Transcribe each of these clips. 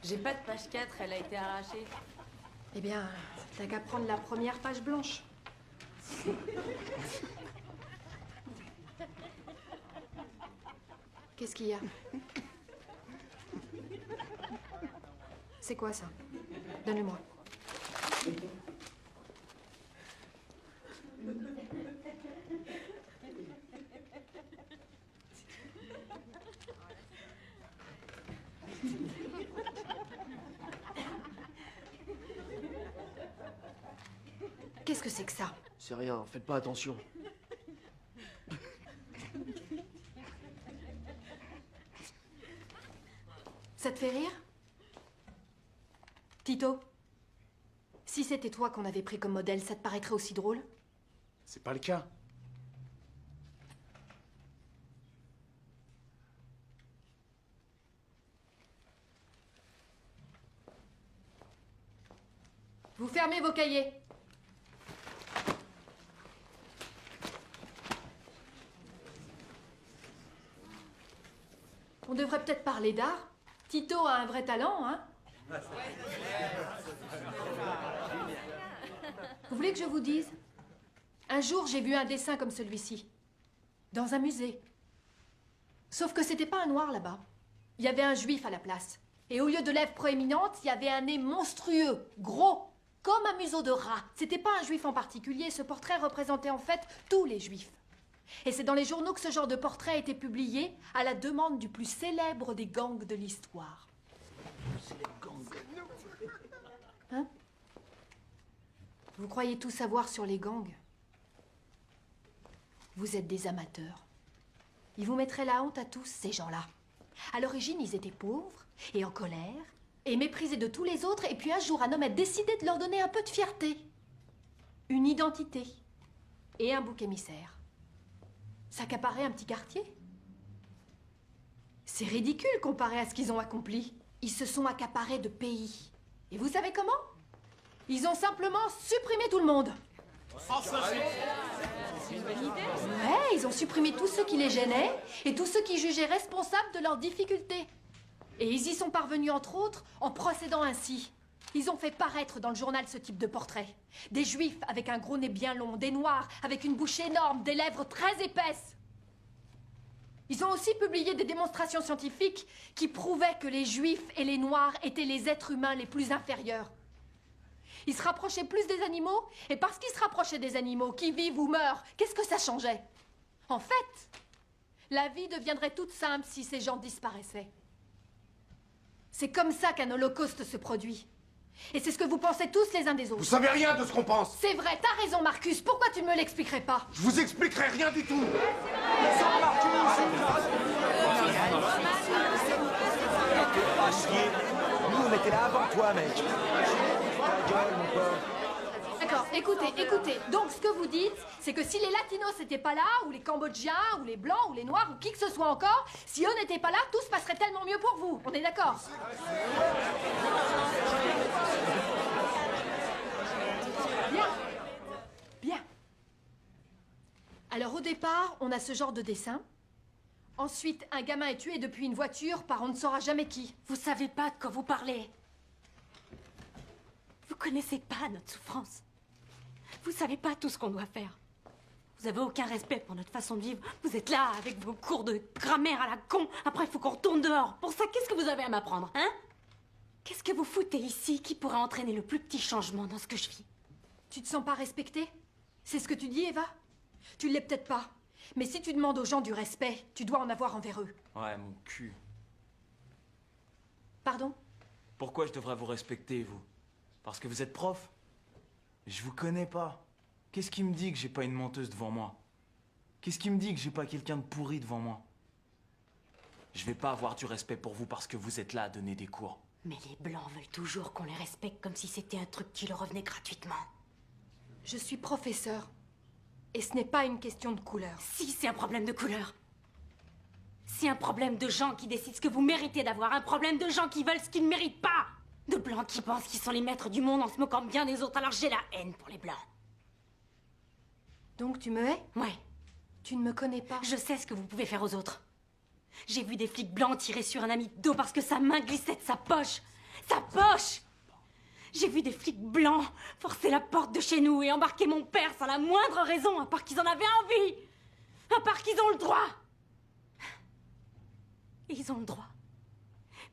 J'ai pas de page 4, elle a été arrachée. Eh bien, t'as qu'à prendre la première page blanche. Qu'est-ce qu'il y a? C'est quoi ça? Donne-le-moi. Qu'est-ce que c'est que ça? C'est rien, faites pas attention. Ça te fait rire? Tito, si c'était toi qu'on avait pris comme modèle, ça te paraîtrait aussi drôle? C'est pas le cas. Vous fermez vos cahiers. On devrait peut-être parler d'art. Tito a un vrai talent, hein? Vous voulez que je vous dise? Un jour, j'ai vu un dessin comme celui-ci. Dans un musée. Sauf que c'était pas un noir là-bas. Il y avait un juif à la place. Et au lieu de lèvres proéminentes, il y avait un nez monstrueux, gros, comme un museau de rat. C'était pas un juif en particulier. Ce portrait représentait en fait tous les juifs. Et c'est dans les journaux que ce genre de portrait a été publié à la demande du plus célèbre des gangs de l'histoire. Hein? Vous croyez tout savoir sur les gangs? Vous êtes des amateurs. Ils vous mettraient la honte à tous, ces gens-là. À l'origine, ils étaient pauvres et en colère et méprisés de tous les autres. Et puis un jour, un homme a décidé de leur donner un peu de fierté. Une identité et un bouc émissaire. S'accaparer un petit quartier? C'est ridicule comparé à ce qu'ils ont accompli. Ils se sont accaparés de pays. Et vous savez comment? Ils ont simplement supprimé tout le monde. C'est une bonne idée. Ouais, ils ont supprimé tous ceux qui les gênaient et tous ceux qui jugeaient responsables de leurs difficultés. Et ils y sont parvenus entre autres en procédant ainsi. Ils ont fait paraître dans le journal ce type de portrait. Des juifs avec un gros nez bien long, des noirs avec une bouche énorme, des lèvres très épaisses. Ils ont aussi publié des démonstrations scientifiques qui prouvaient que les juifs et les noirs étaient les êtres humains les plus inférieurs. Ils se rapprochaient plus des animaux, et parce qu'ils se rapprochaient des animaux, qui vivent ou meurent, qu'est-ce que ça changeait? En fait, la vie deviendrait toute simple si ces gens disparaissaient. C'est comme ça qu'un holocauste se produit. Et c'est ce que vous pensez tous les uns des autres. Vous savez rien de ce qu'on pense. C'est vrai, t'as raison Marcus, pourquoi tu ne me l'expliquerais pas? Je vous expliquerai rien du tout. Pas chier. Nous, on était là avant toi, mec. Ta gueule, mon pote. D'accord, écoutez. Donc ce que vous dites, c'est que si les Latinos n'étaient pas là, ou les Cambodgiens, ou les Blancs, ou les Noirs, ou qui que ce soit encore, si eux n'étaient pas là, tout se passerait tellement mieux pour vous. On est d'accord? Bien. Alors au départ, on a ce genre de dessin. Ensuite, un gamin est tué depuis une voiture par on ne saura jamais qui. Vous savez pas de quoi vous parlez. Vous connaissez pas notre souffrance. Vous savez pas tout ce qu'on doit faire. Vous avez aucun respect pour notre façon de vivre. Vous êtes là avec vos cours de grammaire à la con. Après, il faut qu'on retourne dehors. Pour ça, qu'est-ce que vous avez à m'apprendre, hein? Qu'est-ce que vous foutez ici qui pourrait entraîner le plus petit changement dans ce que je vis? Tu te sens pas respectée? C'est ce que tu dis, Eva? Tu l'es peut-être pas. Mais si tu demandes aux gens du respect, tu dois en avoir envers eux. Ouais, mon cul. Pardon? Pourquoi je devrais vous respecter, vous? Parce que vous êtes prof? Je vous connais pas. Qu'est-ce qui me dit que j'ai pas une menteuse devant moi? Qu'est-ce qui me dit que j'ai pas quelqu'un de pourri devant moi? Je vais pas avoir du respect pour vous parce que vous êtes là à donner des cours. Mais les Blancs veulent toujours qu'on les respecte comme si c'était un truc qui leur revenait gratuitement. Je suis professeur. Et ce n'est pas une question de couleur. Si, c'est un problème de couleur. C'est un problème de gens qui décident ce que vous méritez d'avoir. Un problème de gens qui veulent ce qu'ils ne méritent pas. De Blancs qui pensent qu'ils sont les maîtres du monde en se moquant bien des autres. Alors j'ai la haine pour les Blancs. Donc tu me hais? Ouais, Tu ne me connais pas. je sais ce que vous pouvez faire aux autres. J'ai vu des flics blancs tirer sur un ami de dos parce que sa main glissait de sa poche. Sa poche! J'ai vu des flics blancs forcer la porte de chez nous et embarquer mon père sans la moindre raison, à part qu'ils en avaient envie! À part qu'ils ont le droit! Et ils ont le droit.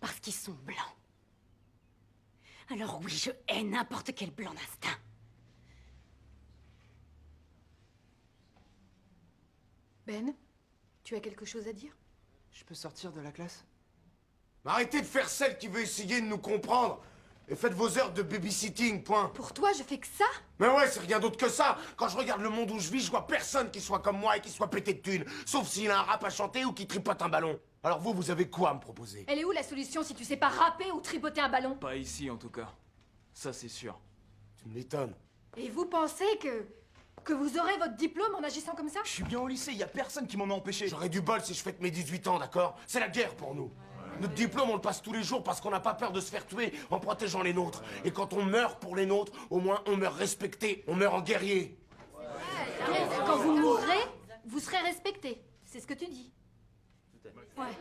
Parce qu'ils sont blancs. Alors oui, je hais n'importe quel blanc d'instinct. Ben, tu as quelque chose à dire? Je peux sortir de la classe? Arrêtez de faire celle qui veut essayer de nous comprendre. Et faites vos heures de babysitting, point. Pour toi, je fais que ça? Mais ouais, c'est rien d'autre que ça. Quand je regarde le monde où je vis, je vois personne qui soit comme moi et qui soit pété de thunes. Sauf s'il a un rap à chanter ou qui tripote un ballon. Alors vous avez quoi à me proposer? Elle est où la solution si tu sais pas rapper ou tripoter un ballon? Pas ici en tout cas. Ça c'est sûr. Tu m'étonnes. Et vous pensez que vous aurez votre diplôme en agissant comme ça? Je suis bien au lycée, y a personne qui m'en a empêché. J'aurais du bol si je fête mes 18 ans, d'accord? C'est la guerre pour nous. Notre diplôme, on le passe tous les jours parce qu'on n'a pas peur de se faire tuer en protégeant les nôtres. Et quand on meurt pour les nôtres, au moins on meurt respecté, on meurt en guerrier. Quand vous mourrez, vous serez respecté. C'est ce que tu dis. Ouais.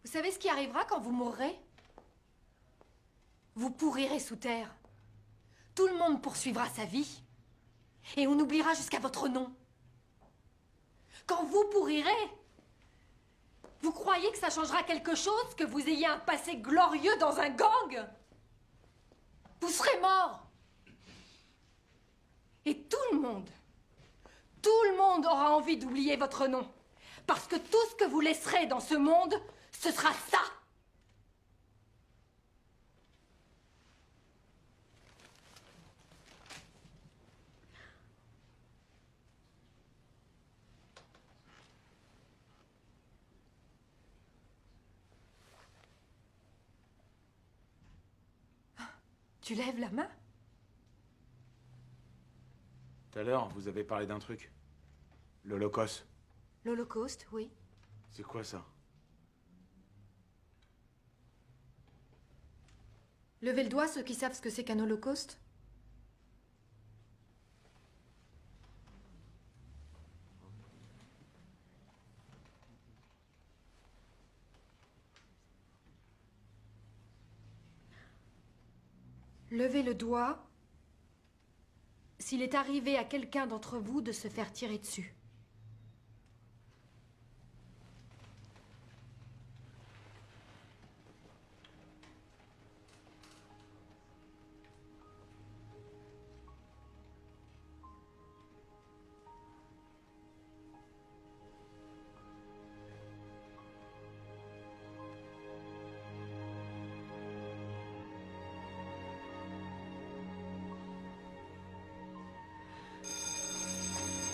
Vous savez ce qui arrivera quand vous mourrez? Vous pourrirez sous terre. Tout le monde poursuivra sa vie. Et on oubliera jusqu'à votre nom. Quand vous pourrirez, vous croyez que ça changera quelque chose que vous ayez un passé glorieux dans un gang? Vous serez mort. Et tout le monde aura envie d'oublier votre nom. Parce que tout ce que vous laisserez dans ce monde, ce sera ça. Tu lèves la main? Tout à l'heure, vous avez parlé d'un truc. L'Holocauste. L'Holocauste, oui. C'est quoi ça? Levez le doigt ceux qui savent ce que c'est qu'un holocauste. Levez le doigt s'il est arrivé à quelqu'un d'entre vous de se faire tirer dessus.